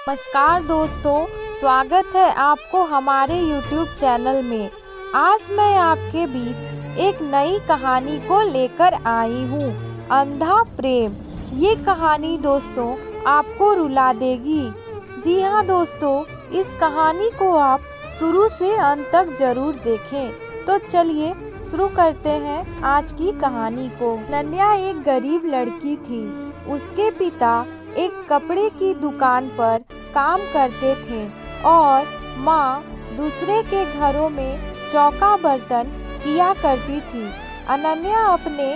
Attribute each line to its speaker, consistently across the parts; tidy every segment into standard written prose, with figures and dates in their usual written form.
Speaker 1: नमस्कार दोस्तों, स्वागत है आपको हमारे YouTube चैनल में। आज मैं आपके बीच एक नई कहानी को लेकर आई हूँ, अंधा प्रेम। ये कहानी दोस्तों आपको रुला देगी। जी हाँ दोस्तों, इस कहानी को आप शुरू से अंत तक जरूर देखें। तो चलिए शुरू करते हैं आज की कहानी को। अनन्या एक गरीब लड़की थी। उसके पिता एक कपड़े की दुकान पर काम करते थे और माँ दूसरे के घरों में चौका बर्तन किया करती थी। अनन्या अपने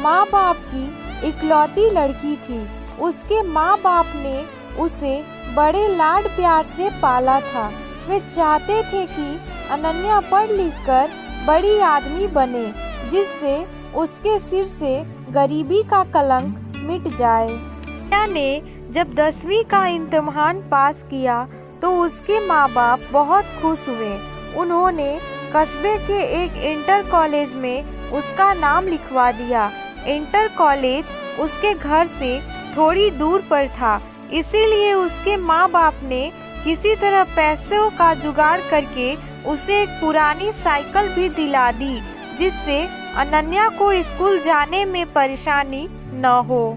Speaker 1: माँ बाप की इकलौती लड़की थी। उसके माँ बाप ने उसे बड़े लाड प्यार से पाला था। वे चाहते थे कि अनन्या पढ़ लिख कर बड़ी आदमी बने, जिससे उसके सिर से गरीबी का कलंक मिट जाए। अनन्या ने जब 10वीं का इम्तिहान पास किया तो उसके माँ बाप बहुत खुश हुए। उन्होंने कस्बे के एक इंटर कॉलेज में उसका नाम लिखवा दिया। इंटर कॉलेज उसके घर से थोड़ी दूर पर था, इसीलिए उसके माँ बाप ने किसी तरह पैसों का जुगाड़ करके उसे एक पुरानी साइकिल भी दिला दी, जिससे अनन्या को स्कूल जाने में परेशानी न हो।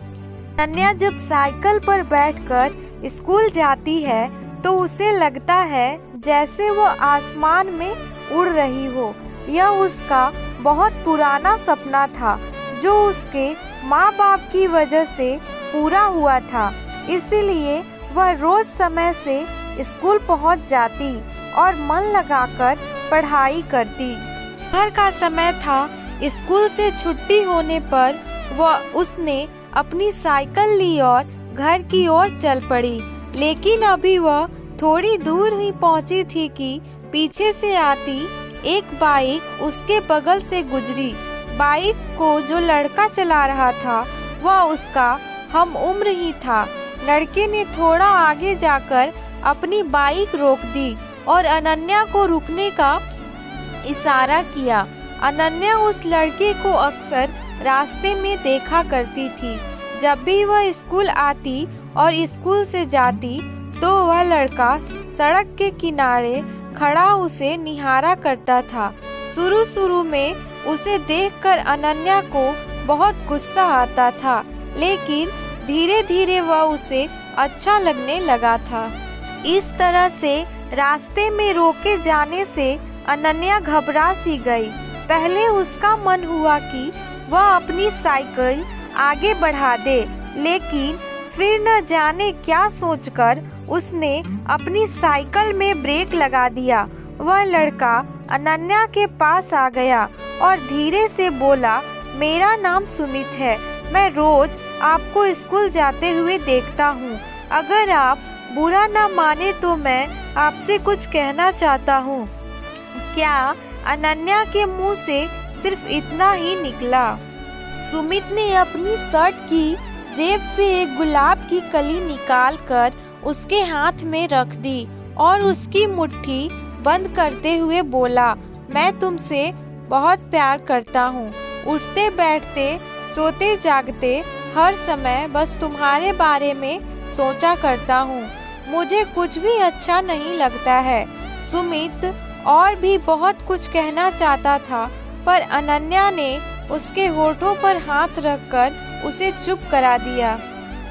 Speaker 1: अनन्या जब साइकिल पर बैठकर स्कूल जाती है तो उसे लगता है जैसे वो आसमान में उड़ रही हो। यह उसका बहुत पुराना सपना था, जो उसके माँ बाप की वजह से पूरा हुआ था। इसीलिए वह रोज समय से स्कूल पहुंच जाती और मन लगाकर पढ़ाई करती। घर का समय था। स्कूल से छुट्टी होने पर उसने अपनी साइकिल ली और घर की ओर चल पड़ी। लेकिन अभी वह थोड़ी दूर ही पहुंची थी कि पीछे से आती एक बाइक उसके बगल से गुजरी। बाइक को जो लड़का चला रहा था वह उसका हम उम्र ही था। लड़के ने थोड़ा आगे जाकर अपनी बाइक रोक दी और अनन्या को रुकने का इशारा किया। अनन्या उस लड़के को अक्सर रास्ते में देखा करती थी। जब भी वह स्कूल आती और स्कूल से जाती तो वह लड़का सड़क के किनारे खड़ा उसे निहारा करता था। शुरू में उसे देखकर अनन्या को बहुत गुस्सा आता था, लेकिन धीरे धीरे वह उसे अच्छा लगने लगा था। इस तरह से रास्ते में रोके जाने से अनन्या घबरा सी गई। पहले उसका मन हुआ कि वह अपनी साइकिल आगे बढ़ा दे, लेकिन फिर न जाने क्या सोचकर उसने अपनी साइकिल में ब्रेक लगा दिया। वह लड़का अनन्या के पास आ गया और धीरे से बोला, मेरा नाम सुमित है। मैं रोज आपको स्कूल जाते हुए देखता हूँ। अगर आप बुरा ना माने तो मैं आपसे कुछ कहना चाहता हूँ। क्या अनन्या के मुंह से सिर्फ इतना ही निकला। सुमित ने अपनी शर्ट की जेब से एक गुलाब की कली निकालकर उसके हाथ में रख दी और उसकी मुट्ठी बंद करते हुए बोला, मैं तुमसे बहुत प्यार करता हूँ। उठते बैठते सोते जागते हर समय बस तुम्हारे बारे में सोचा करता हूँ। मुझे कुछ भी अच्छा नहीं लगता है। सुमित और भी बहुत कुछ कहना चाहता था, पर अनन्या ने उसके होठों पर हाथ रखकर उसे चुप करा दिया।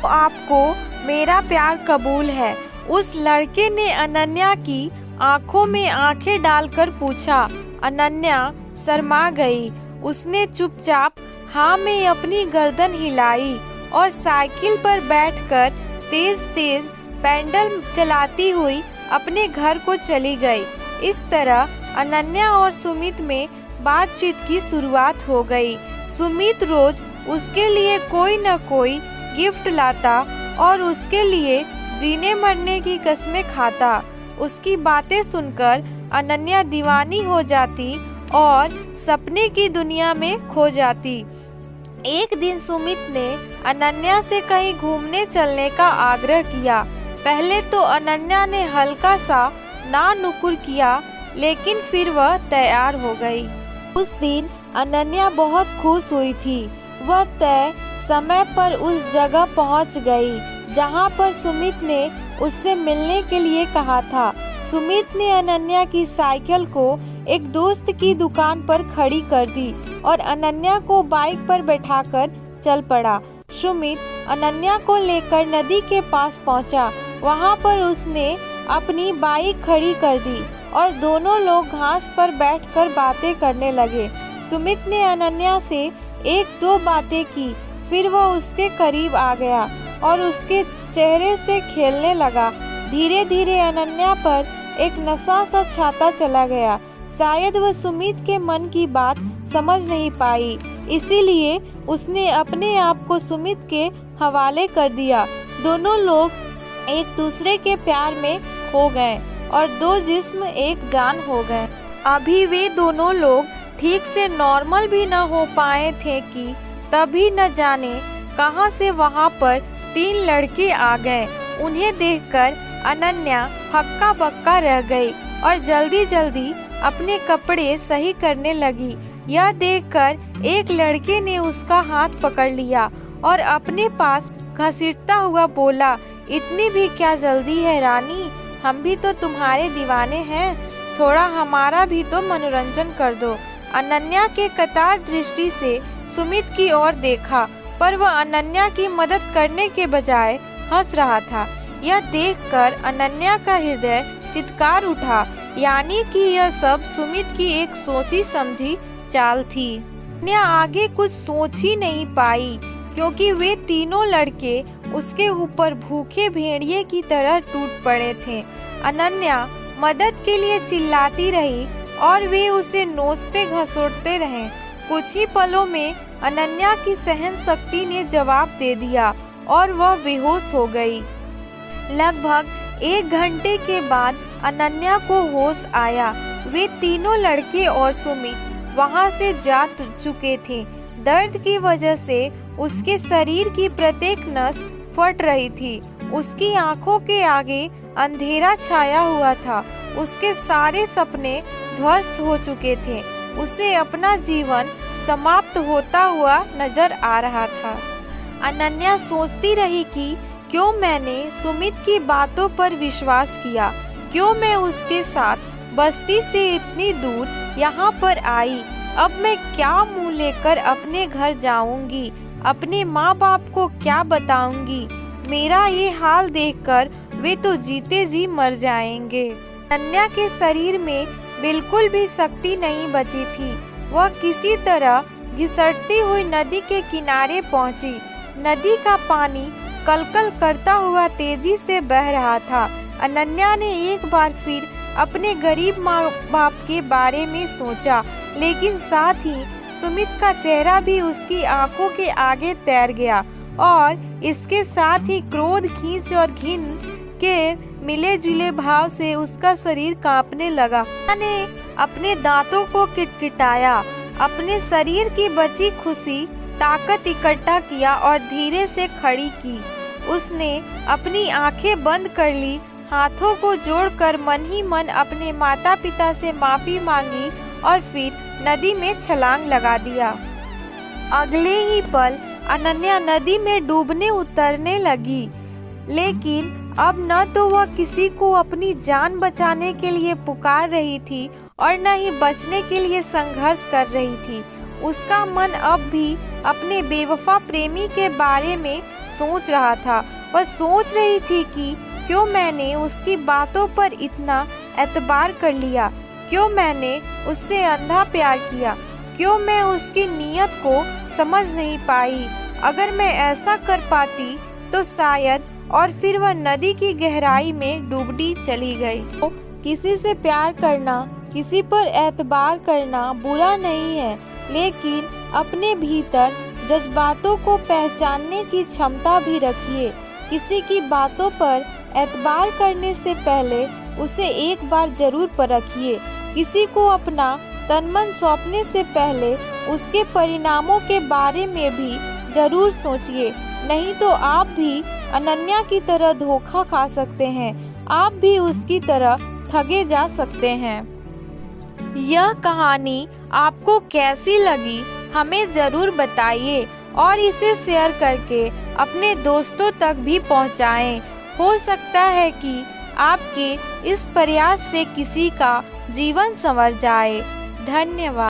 Speaker 1: आपको मेरा प्यार कबूल है? उस लड़के ने अनन्या की आंखों में आंखें डालकर पूछा। अनन्या शर्मा गई। उसने चुपचाप हाँ में अपनी गर्दन हिलाई और साइकिल पर बैठकर तेज तेज पेडल चलाती हुई अपने घर को चली गई। इस तरह अनन्या और सुमित में बातचीत की शुरुआत हो गई। सुमित रोज उसके लिए कोई न कोई गिफ्ट लाता और उसके लिए जीने मरने की कस्में खाता। उसकी बातें सुनकर अनन्या दीवानी हो जाती और सपने की दुनिया में खो जाती। एक दिन सुमित ने अनन्या से कहीं घूमने चलने का आग्रह किया। पहले तो अनन्या ने हल्का सा ना नुकुर किया, लेकिन फिर वह तैयार हो गई। उस दिन अनन्या बहुत खुश हुई थी। वह तय समय पर उस जगह पहुंच गई जहां पर सुमित ने उससे मिलने के लिए कहा था। सुमित ने अनन्या की साइकिल को एक दोस्त की दुकान पर खड़ी कर दी और अनन्या को बाइक पर बैठाकर चल पड़ा। सुमित अनन्या को लेकर नदी के पास पहुंचा। वहां पर उसने अपनी बाइक खड़ी कर दी और दोनों लोग घास पर बैठकर बातें करने लगे। सुमित ने अनन्या से एक दो बातें की, फिर वह उसके करीब आ गया और उसके चेहरे से खेलने लगा। धीरे धीरे अनन्या पर एक नशा सा छाता चला गया। शायद वह सुमित के मन की बात समझ नहीं पाई, इसीलिए उसने अपने आप को सुमित के हवाले कर दिया। दोनों लोग एक दूसरे के प्यार में खो गए और दो जिस्म एक जान हो गए। अभी वे दोनों लोग ठीक से नॉर्मल भी न हो पाए थे कि तभी न जाने कहां से वहां पर 3 लड़के आ गए। उन्हें देखकर अनन्या हक्का बक्का रह गई और जल्दी जल्दी अपने कपड़े सही करने लगी। यह देखकर एक लड़के ने उसका हाथ पकड़ लिया और अपने पास घसीटता हुआ बोला, इतनी भी क्या जल्दी है रानी, हम भी तो तुम्हारे दीवाने हैं, थोड़ा हमारा भी तो मनोरंजन कर दो। अनन्या के कतार दृष्टि से सुमित की ओर देखा, पर वह अनन्या की मदद करने के बजाय हंस रहा था। यह देखकर अनन्या का हृदय चित्कार उठा, यानी कि यह सब सुमित की एक सोची समझी चाल थी। अनन्या आगे कुछ सोच ही नहीं पाई, क्योंकि वे तीनों लड़के उसके ऊपर भूखे भेड़िए की तरह टूट पड़े थे। अनन्या मदद के लिए चिल्लाती रही और वे उसे नोचते घसोटते रहे। कुछ ही पलों में अनन्या की सहन शक्ति ने जवाब दे दिया और वह बेहोश हो गई। लगभग 1 घंटे के बाद अनन्या को होश आया। वे तीनों लड़के और सुमित वहां से जा चुके थे। दर्द की वजह से उसके शरीर की प्रत्येक नस फट रही थी। उसकी आंखों के आगे अंधेरा छाया हुआ था। उसके सारे सपने ध्वस्त हो चुके थे। उसे अपना जीवन समाप्त होता हुआ नजर आ रहा था। अनन्या सोचती रही कि क्यों मैंने सुमित की बातों पर विश्वास किया, क्यों मैं उसके साथ बस्ती से इतनी दूर यहाँ पर आई। अब मैं क्या मुंह लेकर अपने घर जाऊंगी, अपने माँ बाप को क्या बताऊंगी। मेरा ये हाल देखकर वे तो जीते जी मर जाएंगे। अनन्या के शरीर में बिल्कुल भी शक्ति नहीं बची थी। वह किसी तरह घिसटती हुई नदी के किनारे पहुंची। नदी का पानी कलकल करता हुआ तेजी से बह रहा था। अनन्या ने एक बार फिर अपने गरीब माँ बाप के बारे में सोचा, लेकिन साथ ही सुमित का चेहरा भी उसकी आंखों के आगे तैर गया और इसके साथ ही क्रोध, खींच और घिन के मिले जुले भाव से उसका शरीर कांपने लगा। ने अपने दांतों को किटकिटाया, अपने शरीर की बची खुशी ताकत इकट्ठा किया और धीरे से खड़ी की। उसने अपनी आंखें बंद कर ली, हाथों को जोड़कर मन ही मन अपने माता पिता से माफी मांगी और फिर नदी में छलांग लगा दिया। अगले ही पल अनन्या नदी में डूबने उतरने लगी, लेकिन अब न तो वह किसी को अपनी जान बचाने के लिए पुकार रही थी और न ही बचने के लिए संघर्ष कर रही थी। उसका मन अब भी अपने बेवफा प्रेमी के बारे में सोच रहा था। वह सोच रही थी कि क्यों मैंने उसकी बातों पर इतना एतबार कर लिया, क्यों मैंने उससे अंधा प्यार किया, क्यों मैं उसकी नीयत को समझ नहीं पाई। अगर मैं ऐसा कर पाती तो शायद, और फिर वह नदी की गहराई में डूबती चली गई। तो किसी से प्यार करना, किसी पर एतबार करना बुरा नहीं है, लेकिन अपने भीतर जज्बातों को पहचानने की क्षमता भी रखिए। किसी की बातों पर एतबार करने से पहले उसे एक बार जरूर परखिए। किसी को अपना तन मन सौंपने से पहले उसके परिणामों के बारे में भी जरूर सोचिए, नहीं तो आप भी अनन्या की तरह धोखा खा सकते हैं, आप भी उसकी तरह ठगे जा सकते हैं। यह कहानी आपको कैसी लगी हमें ज़रूर बताइए और इसे शेयर करके अपने दोस्तों तक भी पहुंचाएं। हो सकता है कि आपके इस प्रयास से किसी का जीवन संवर जाए। धन्यवाद।